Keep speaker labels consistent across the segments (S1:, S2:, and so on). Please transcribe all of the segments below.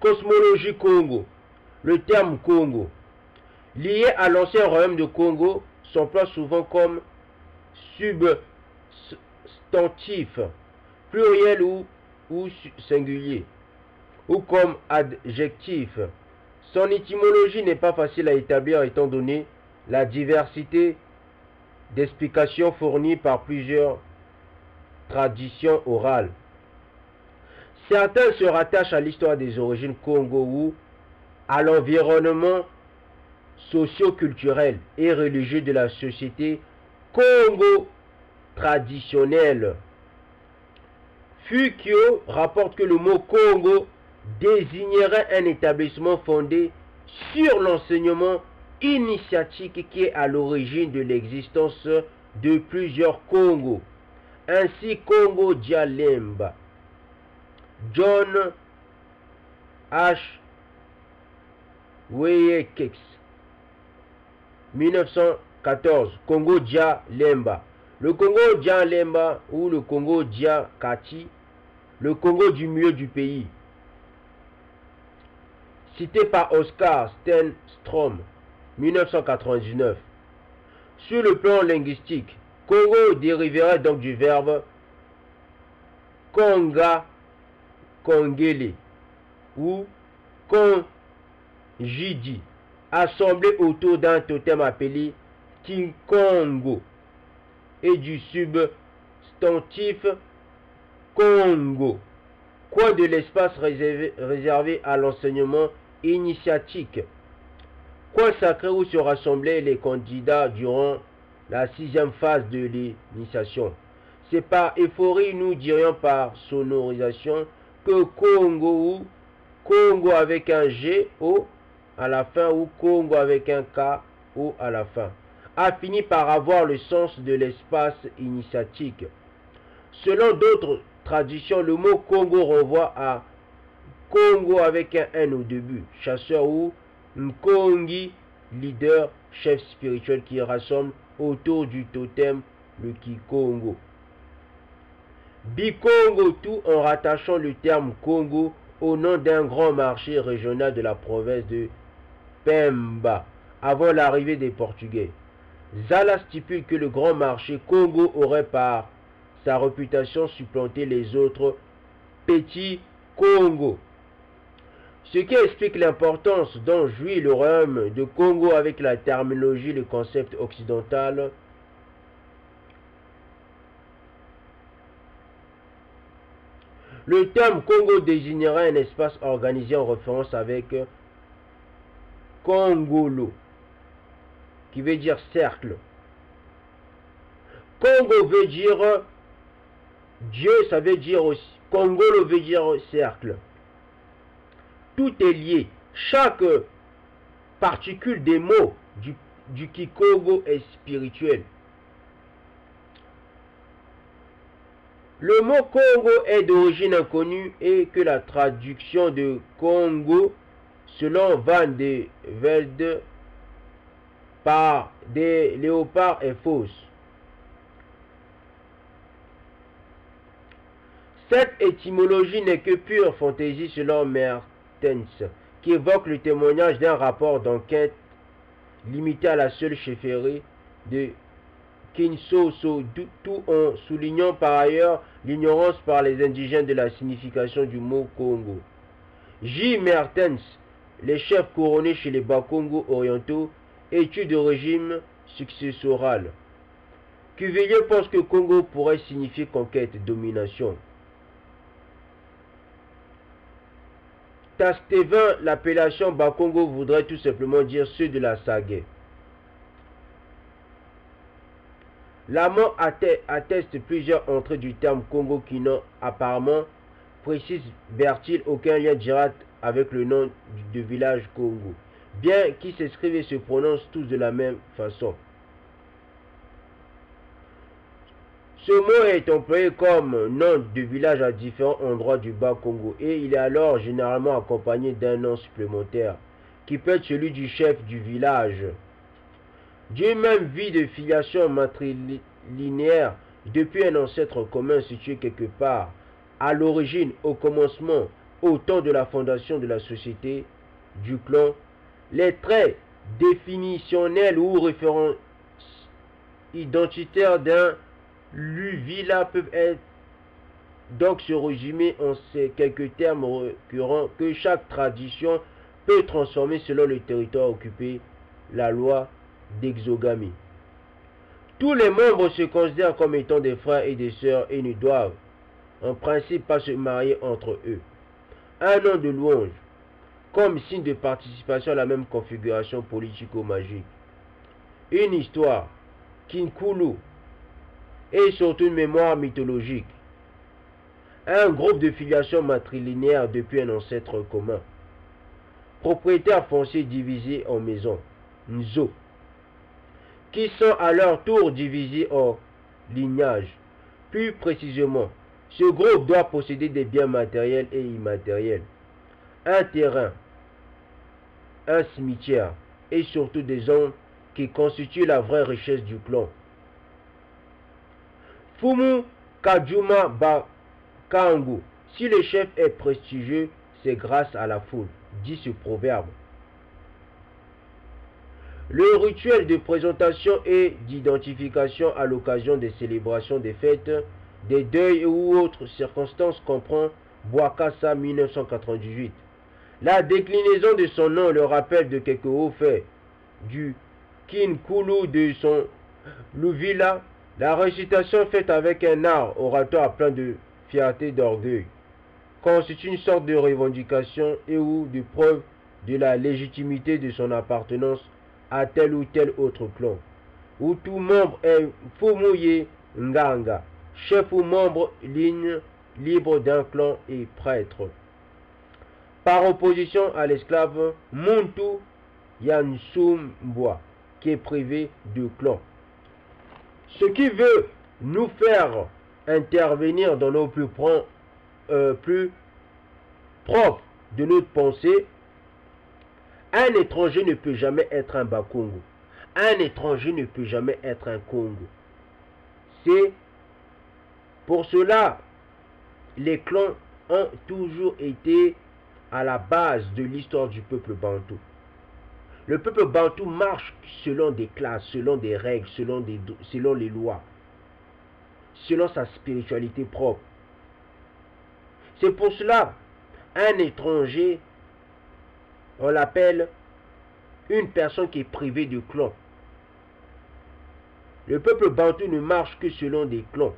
S1: Cosmologie Congo. Le terme Congo, lié à l'ancien royaume de Congo, s'emploie souvent comme substantif, pluriel ou singulier, ou comme adjectif. Son étymologie n'est pas facile à établir étant donné la diversité d'explications fournies par plusieurs traditions orales. Certains se rattachent à l'histoire des origines Congo ou à l'environnement socio-culturel et religieux de la société Congo traditionnelle. Fukio rapporte que le mot Congo désignerait un établissement fondé sur l'enseignement initiatique qui est à l'origine de l'existence de plusieurs Congos. Ainsi, Congo Dia-Lemba, John H. Weyekex, 1914, Congo Dia-Lemba. Le Congo Dia-Lemba ou le Congo Dia-Kati, le Congo du milieu du pays, cité par Oscar Stenstrom, 1999. Sur le plan linguistique, Congo dériverait donc du verbe Konga, Kongele ou Konjidi, assemblé autour d'un totem appelé Kikongo et du substantif Congo, coin de l'espace réservé à l'enseignement initiatique, coin sacré où se rassemblaient les candidats durant la 6e phase de l'initiation. C'est par euphorie, nous dirions par sonorisation, que Congo ou Congo avec un G O à la fin ou Congo avec un K O à la fin a fini par avoir le sens de l'espace initiatique. Selon d'autres traditions, le mot Congo renvoie à Congo avec un N au début, chasseur ou Nkongi, leader, chef spirituel qui rassemble autour du totem le Kikongo. Bikongo tout en rattachant le terme Congo au nom d'un grand marché régional de la province de Pemba avant l'arrivée des Portugais. Zala stipule que le grand marché Congo aurait par sa réputation supplanté les autres petits Congo. Ce qui explique l'importance dont jouit le royaume de Congo avec la terminologie, le concept occidental. Le terme Congo désignerait un espace organisé en référence avec Congolo, qui veut dire cercle. Congo veut dire Dieu, ça veut dire aussi. Congolo veut dire cercle. Tout est lié. Chaque particule des mots du Kikongo est spirituel. Le mot Congo est d'origine inconnue et que la traduction de Congo, selon Van de Velde, par des léopards est fausse. Cette étymologie n'est que pure fantaisie selon Mertens, qui évoque le témoignage d'un rapport d'enquête limité à la seule chefferie de Kinshasa, tout en soulignant par ailleurs l'ignorance par les indigènes de la signification du mot Congo. J. Mertens, les chefs couronnés chez les Bakongo orientaux, étude de régime successoral. Cuvelier pense que Congo pourrait signifier conquête, domination. Tastévin, l'appellation Bakongo voudrait tout simplement dire ceux de la Sagaie. L'amont atteste plusieurs entrées du terme Congo qui n'ont apparemment, précise Bertil, aucun lien direct avec le nom de village Congo, bien qu'ils s'écrivent et se prononcent tous de la même façon. Ce mot est employé comme nom de village à différents endroits du Bas-Congo et il est alors généralement accompagné d'un nom supplémentaire, qui peut être celui du chef du village. D'une même vie de filiation matrilinéaire depuis un ancêtre commun situé quelque part, à l'origine, au commencement, au temps de la fondation de la société du clan, les traits définitionnels ou référents identitaires d'un Luvila peuvent être donc se résumer en ces quelques termes récurrents que chaque tradition peut transformer selon le territoire occupé, la loi d'exogamie. Tous les membres se considèrent comme étant des frères et des sœurs et ne doivent en principe pas se marier entre eux. Un nom de louange, comme signe de participation à la même configuration politico-magique. Une histoire, Kinkulu, et surtout une mémoire mythologique. Un groupe de filiation matrilinéaire depuis un ancêtre commun. Propriétaires fonciers divisés en maisons, Nzo, qui sont à leur tour divisés en lignages. Plus précisément, ce groupe doit posséder des biens matériels et immatériels, un terrain, un cimetière et surtout des hommes qui constituent la vraie richesse du clan. Fumu Kajuma Bakangu, si le chef est prestigieux, c'est grâce à la foule, dit ce proverbe. Le rituel de présentation et d'identification à l'occasion des célébrations des fêtes, des deuils ou autres circonstances comprend Bwakasa 1998. La déclinaison de son nom le rappelle de quelques hauts faits du Kinkulu de son Luvila, la récitation faite avec un art oratoire plein de fierté et d'orgueil constitue une sorte de revendication et ou de preuve de la légitimité de son appartenance à tel ou tel autre clan, où tout membre est Fumuye Nganga, chef ou membre libre d'un clan et prêtre. Par opposition à l'esclave Muntu Yansumbwa, qui est privé de clan. Ce qui veut nous faire intervenir dans nos plus propres de notre pensée. Un étranger ne peut jamais être un Bakongo. Un étranger ne peut jamais être un Congo. C'est pour cela les clans ont toujours été à la base de l'histoire du peuple bantou. Le peuple bantou marche selon des classes, selon des règles, selon les lois, selon sa spiritualité propre. C'est pour cela un étranger, on l'appelle une personne qui est privée de clan. Le peuple bantou ne marche que selon des clans.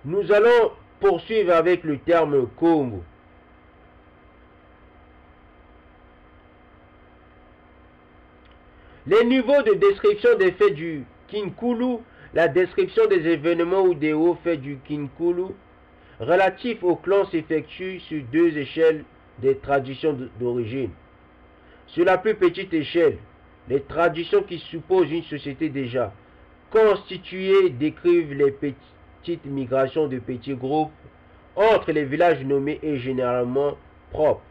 S1: Nous allons poursuivre avec le terme Congo. Les niveaux de description des faits du Kinkulu, la description des événements ou des hauts faits du Kinkulu relatifs au clan s'effectuent sur deux échelles des traditions d'origine. Sur la plus petite échelle, les traditions qui supposent une société déjà constituée décrivent les petites migrations de petits groupes entre les villages nommés et généralement propres.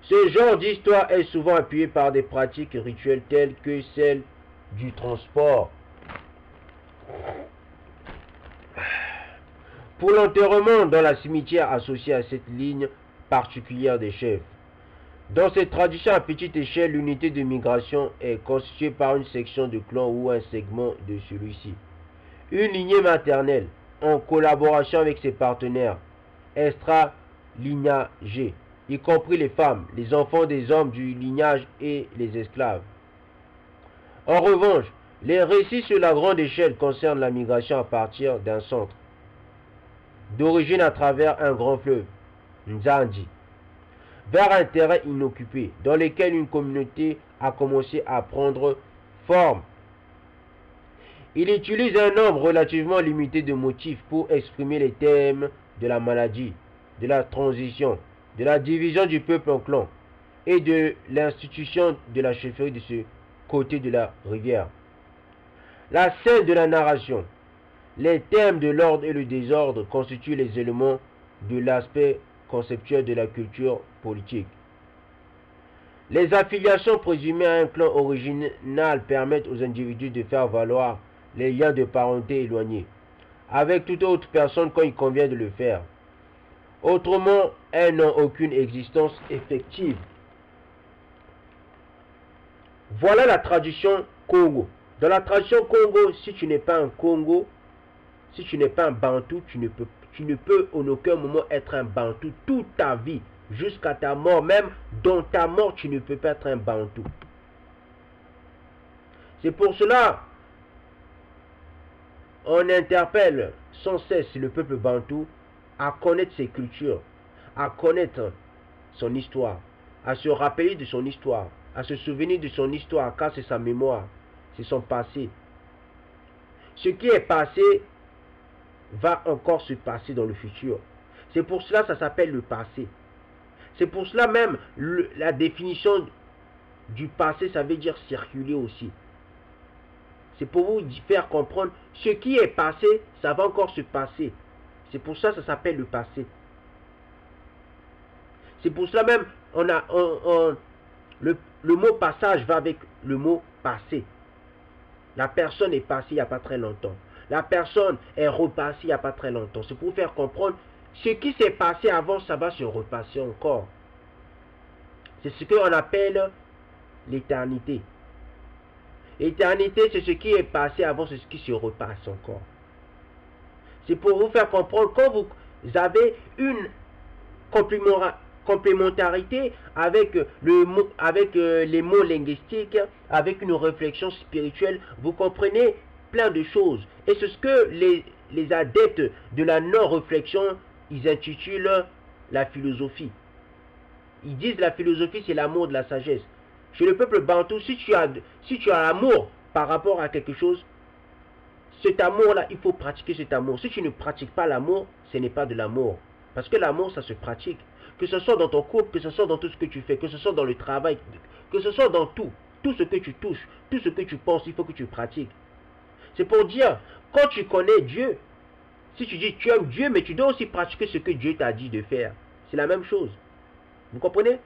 S1: Ce genre d'histoire est souvent appuyé par des pratiques rituelles telles que celles du transport. Pour l'enterrement dans la cimetière associé à cette ligne particulière des chefs. Dans cette tradition à petite échelle, l'unité de migration est constituée par une section de clan ou un segment de celui-ci. Une lignée maternelle, en collaboration avec ses partenaires extra-lignagés, y compris les femmes, les enfants des hommes du lignage et les esclaves. En revanche, les récits sur la grande échelle concernent la migration à partir d'un centre, d'origine à travers un grand fleuve, Nzandi, vers un terrain inoccupé, dans lequel une communauté a commencé à prendre forme. Il utilise un nombre relativement limité de motifs pour exprimer les thèmes de la maladie, de la transition, de la division du peuple en clans et de l'institution de la chefferie de ce côté de la rivière. La scène de la narration, les thèmes de l'ordre et le désordre constituent les éléments de l'aspect conceptuel de la culture politique. Les affiliations présumées à un clan original permettent aux individus de faire valoir les liens de parenté éloignés. avec toute autre personne quand il convient de le faire. Autrement, elles n'ont aucune existence effective. Voilà la tradition Congo. Dans la tradition Congo, si tu n'es pas un Congo, si tu n'es pas un Bantou, tu ne peux en aucun moment être un Bantou toute ta vie, jusqu'à ta mort. Même dans ta mort, tu ne peux pas être un Bantou. C'est pour cela on interpelle sans cesse le peuple Bantou à connaître ses cultures, à connaître son histoire, à se rappeler de son histoire, à se souvenir de son histoire, car c'est sa mémoire, c'est son passé. Ce qui est passé va encore se passer dans le futur. C'est pour cela que ça s'appelle le passé. C'est pour cela même la définition du passé, ça veut dire circuler aussi. C'est pour vous faire comprendre ce qui est passé, ça va encore se passer. C'est pour ça que ça s'appelle le passé. C'est pour cela même le mot passage va avec le mot passé. La personne est passée il n'y a pas très longtemps. La personne est repassée il n'y a pas très longtemps. C'est pour vous faire comprendre ce qui s'est passé avant, ça va se repasser encore. C'est ce qu'on appelle l'éternité. L'éternité, c'est ce qui est passé avant, c'est ce qui se repasse encore. C'est pour vous faire comprendre, quand vous avez une complémentarité avec les mots linguistiques, avec une réflexion spirituelle, vous comprenez plein de choses. Et c'est ce que les adeptes de la non-réflexion, ils intitulent la philosophie. Ils disent la philosophie, c'est l'amour de la sagesse. Chez le peuple Bantou, si tu as l'amour par rapport à quelque chose, cet amour-là, il faut pratiquer cet amour. Si tu ne pratiques pas l'amour, ce n'est pas de l'amour. Parce que l'amour, ça se pratique. Que ce soit dans ton couple, que ce soit dans tout ce que tu fais, que ce soit dans le travail, que ce soit dans tout. Tout ce que tu touches, tout ce que tu penses, il faut que tu pratiques. C'est pour dire, quand tu connais Dieu, si tu dis tu aimes Dieu, mais tu dois aussi pratiquer ce que Dieu t'a dit de faire. C'est la même chose. Vous comprenez?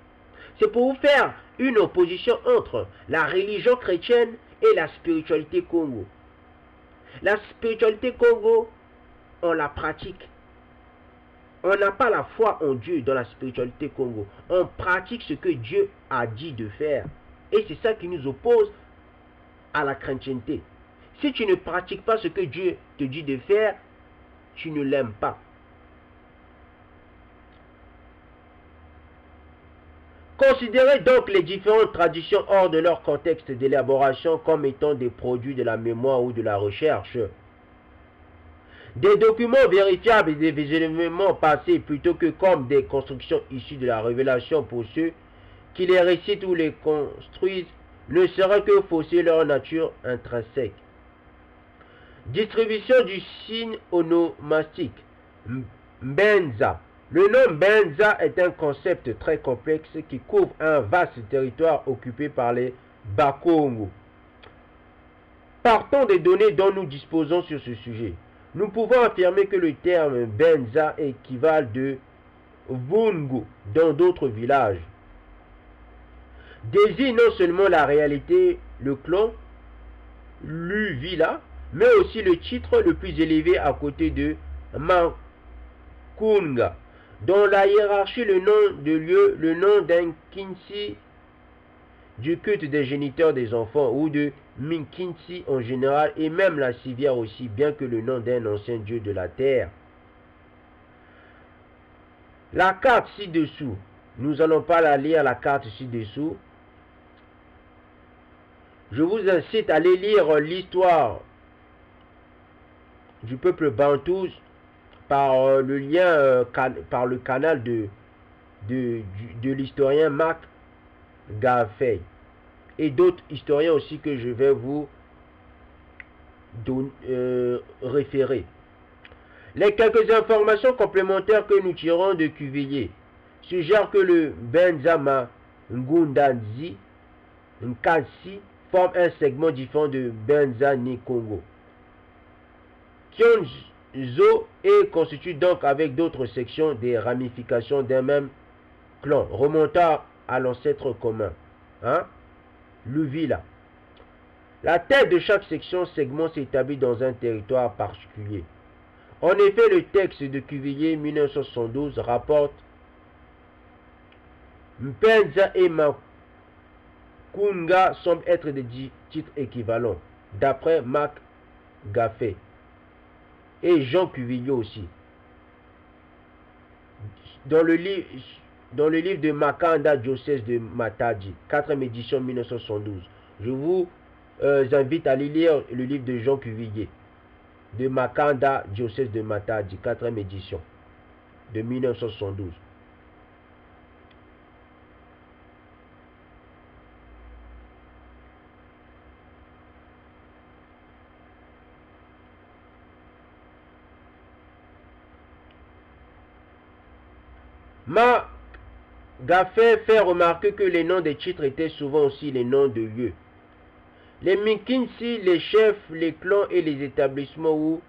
S1: C'est pour vous faire une opposition entre la religion chrétienne et la spiritualité Congo. La spiritualité Congo, on la pratique. On n'a pas la foi en Dieu dans la spiritualité Congo. On pratique ce que Dieu a dit de faire. Et c'est ça qui nous oppose à la chrétienté. Si tu ne pratiques pas ce que Dieu te dit de faire, tu ne l'aimes pas. Considérez donc les différentes traditions hors de leur contexte d'élaboration comme étant des produits de la mémoire ou de la recherche. Des documents vérifiables et des événements passés plutôt que comme des constructions issues de la révélation pour ceux qui les récitent ou les construisent ne serait que fausser leur nature intrinsèque. Distribution du signe onomastique. Mbenza. Le nom Mbenza est un concept très complexe qui couvre un vaste territoire occupé par les Bakongo. Partons des données dont nous disposons sur ce sujet. Nous pouvons affirmer que le terme Mbenza équivalent de Vungu dans d'autres villages. Désigne non seulement la réalité, le clan, Luvila, mais aussi le titre le plus élevé à côté de Makunga. Dans la hiérarchie, le nom de lieu, le nom d'un Kinsi du culte des géniteurs des enfants ou de Minkinsi en général et même la civière aussi, bien que le nom d'un ancien dieu de la terre. La carte ci-dessous, nous n'allons pas la lire, la carte ci-dessous. Je vous incite à aller lire l'histoire du peuple Bantou par le lien, par le canal de l'historien Marc Gaffey et d'autres historiens aussi que je vais vous référer. Les quelques informations complémentaires que nous tirons de Cuvillier suggèrent que le Benzama Ngundanzi Nkasi forme un segment différent de Benza ni Congo. Kyonzo est constitué donc avec d'autres sections des ramifications d'un même clan, remontant à l'ancêtre commun, Luvila. La tête de chaque section segment s'établit dans un territoire particulier. En effet, le texte de Cuvillier 1972 rapporte Mpenza et Makunga semblent être des titres équivalents, d'après Marc Gaffet et Jean Cuvillier aussi. Dans le livre de Makanda, diocèse de Matadi, 4e édition 1972. Je vous invite à lire le livre de Jean Cuvillier, de Makanda, diocèse de Matadi, 4e édition de 1972. Gaffet fait remarquer que les noms des titres étaient souvent aussi les noms de lieux. Les Mikinsi, les chefs, les clans et les établissements ou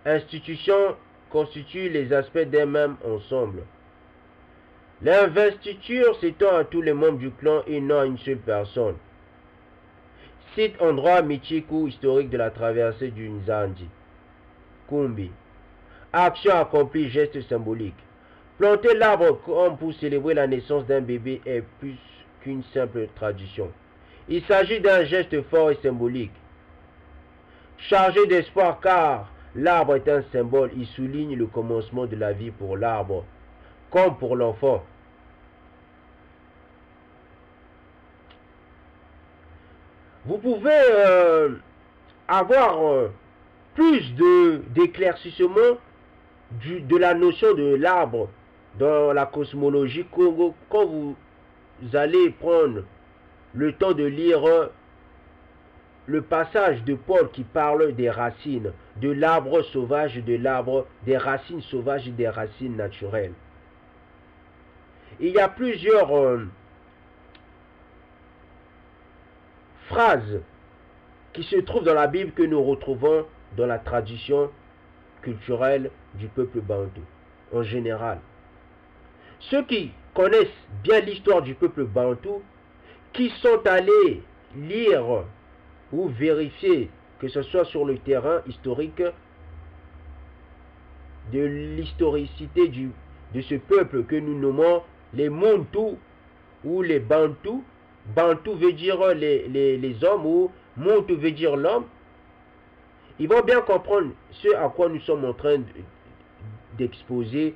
S1: institutions constituent les aspects d'un même ensemble. L'investiture s'étend à tous les membres du clan et non à une seule personne. Site endroit mythique ou historique de la traversée du Nzandi. Kumbi. Action accomplie, geste symbolique. Planter l'arbre comme pour célébrer la naissance d'un bébé est plus qu'une simple tradition. Il s'agit d'un geste fort et symbolique. Chargé d'espoir car l'arbre est un symbole, il souligne le commencement de la vie pour l'arbre, comme pour l'enfant. Vous pouvez avoir plus d'éclaircissement de la notion de l'arbre dans la cosmologie Congo quand vous allez prendre le temps de lire le passage de Paul qui parle des racines, de l'arbre sauvage, de l'arbre, des racines sauvages et des racines naturelles. Il y a plusieurs phrases qui se trouvent dans la Bible que nous retrouvons dans la tradition culturelle du peuple bantou en général. Ceux qui connaissent bien l'histoire du peuple bantou, qui sont allés lire ou vérifier, que ce soit sur le terrain historique, de l'historicité de ce peuple que nous nommons les Muntu ou les Bantous. Bantou veut dire les hommes ou Muntu veut dire l'homme. Ils vont bien comprendre ce à quoi nous sommes en train d'exposer.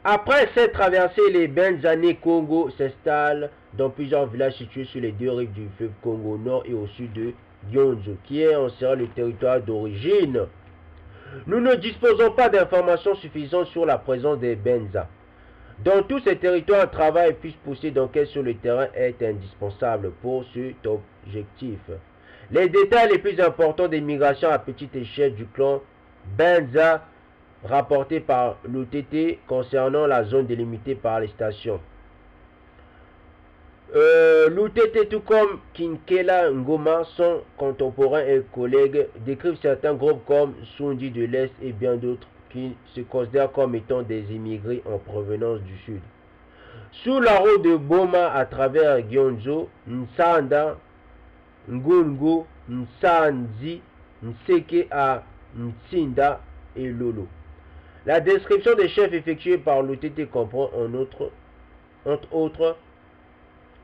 S1: Après cette traversée, les Benzane Congo s'installent dans plusieurs villages situés sur les deux rives du fleuve Congo nord et au sud de Gyonzo, qui est en sera le territoire d'origine. Nous ne disposons pas d'informations suffisantes sur la présence des Benza. Dans tous ces territoires, un travail plus poussé d'enquête sur le terrain est indispensable pour cet objectif. Les détails les plus importants des migrations à petite échelle du clan Benza rapportés par l'OTT concernant la zone délimitée par les stations. L'OTT, tout comme Kinkela Ngoma, son contemporain et collègues, décrivent certains groupes comme Sundi de l'Est et bien d'autres qui se considèrent comme étant des immigrés en provenance du Sud. Sous la route de Boma à travers Gyonzo, Nsanda, Ngungu, Nsanzi, Nseke à Ntsinda et Lolo. La description des chefs effectuée par l'OTT comprend entre autres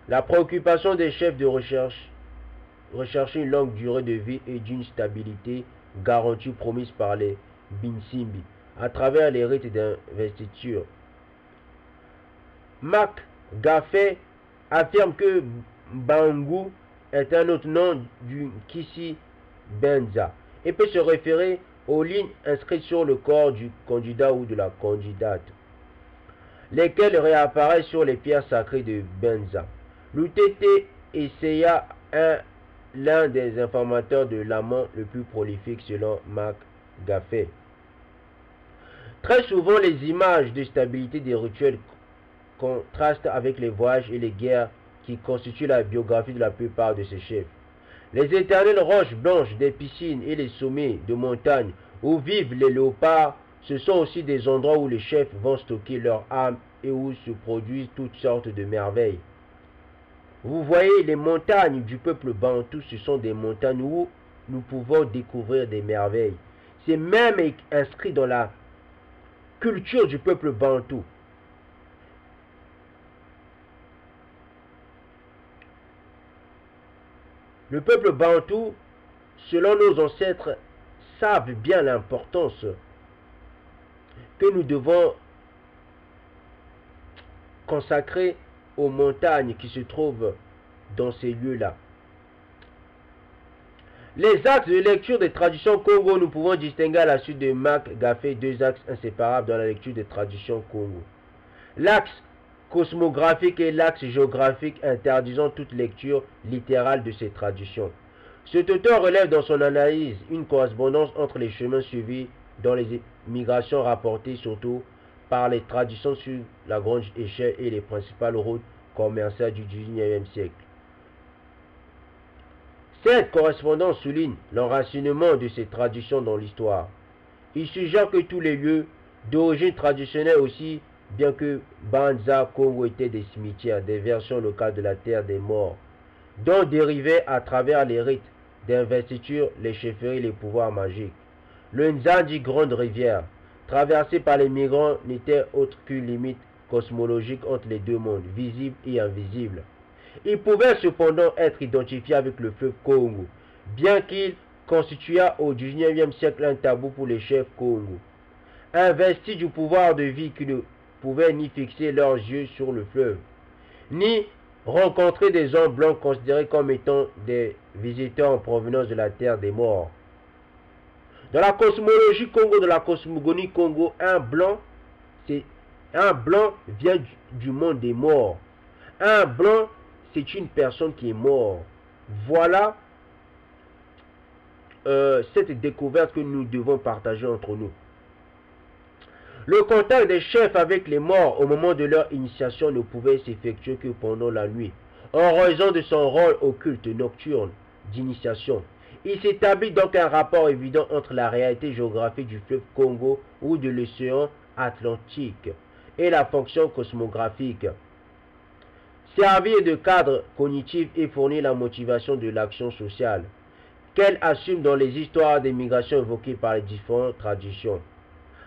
S1: la préoccupation des chefs de rechercher une longue durée de vie et d'une stabilité garantie promise par les Binsimbi à travers les rites d'investiture. Marc Gaffet affirme que Bangu est un autre nom du Kisi Benza et peut se référer aux lignes inscrites sur le corps du candidat ou de la candidate, lesquelles réapparaissent sur les pierres sacrées de Benza. L'UTT essaya l'un des informateurs de l'amont le plus prolifique selon Marc Gaffet. Très souvent, les images de stabilité des rituels contrastent avec les voyages et les guerres qui constituent la biographie de la plupart de ces chefs. Les éternelles roches blanches des piscines et les sommets de montagnes où vivent les léopards, ce sont aussi des endroits où les chefs vont stocker leur âme et où se produisent toutes sortes de merveilles. Vous voyez, les montagnes du peuple bantou, ce sont des montagnes où nous pouvons découvrir des merveilles. C'est même inscrit dans la culture du peuple bantou. Le peuple bantou, selon nos ancêtres, savent bien l'importance que nous devons consacrer aux montagnes qui se trouvent dans ces lieux-là. Les axes de lecture des traditions Congo, nous pouvons distinguer à la suite de Marc Gaffé deux axes inséparables dans la lecture des traditions Congo. L'axe cosmographique et l'axe géographique interdisant toute lecture littérale de ces traditions. Cet auteur relève dans son analyse une correspondance entre les chemins suivis dans les migrations rapportées surtout par les traditions sur la grande échelle et les principales routes commerciales du 19e siècle. Cette correspondance souligne l'enracinement de ces traditions dans l'histoire. Il suggère que tous les lieux d'origine traditionnelle aussi, bien que Banza, Congo étaient des cimetières, des versions locales de la terre des morts, dont dérivaient à travers les rites d'investiture, les chefferies, les pouvoirs magiques. Le Nzandi, grande rivière, traversée par les migrants, n'était autre qu'une limite cosmologique entre les deux mondes, visible et invisible. Il pouvait cependant être identifié avec le fleuve Congo, bien qu'il constituât au XIXe siècle un tabou pour les chefs Congo, investis du pouvoir de vie qui ne pouvaient ni fixer leurs yeux sur le fleuve, ni rencontrer des hommes blancs considérés comme étant des visiteurs en provenance de la terre des morts. Dans la cosmologie Congo, de la cosmogonie Congo, un blanc vient du monde des morts. Un blanc, c'est une personne qui est morte. Voilà cette découverte que nous devons partager entre nous. Le contact des chefs avec les morts au moment de leur initiation ne pouvait s'effectuer que pendant la nuit, en raison de son rôle occulte nocturne d'initiation. Il s'établit donc un rapport évident entre la réalité géographique du fleuve Congo ou de l'océan Atlantique et la fonction cosmographique. Servir de cadre cognitif et fournir la motivation de l'action sociale, qu'elle assume dans les histoires des migrations évoquées par les différentes traditions.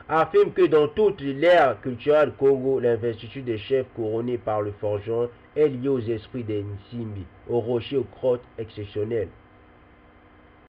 S1: Affirme que dans toute l'ère culturelle Congo, l'investiture des chefs couronnés par le forgeron est liée aux esprits des Nsimbi, aux rochers, aux grottes exceptionnelles.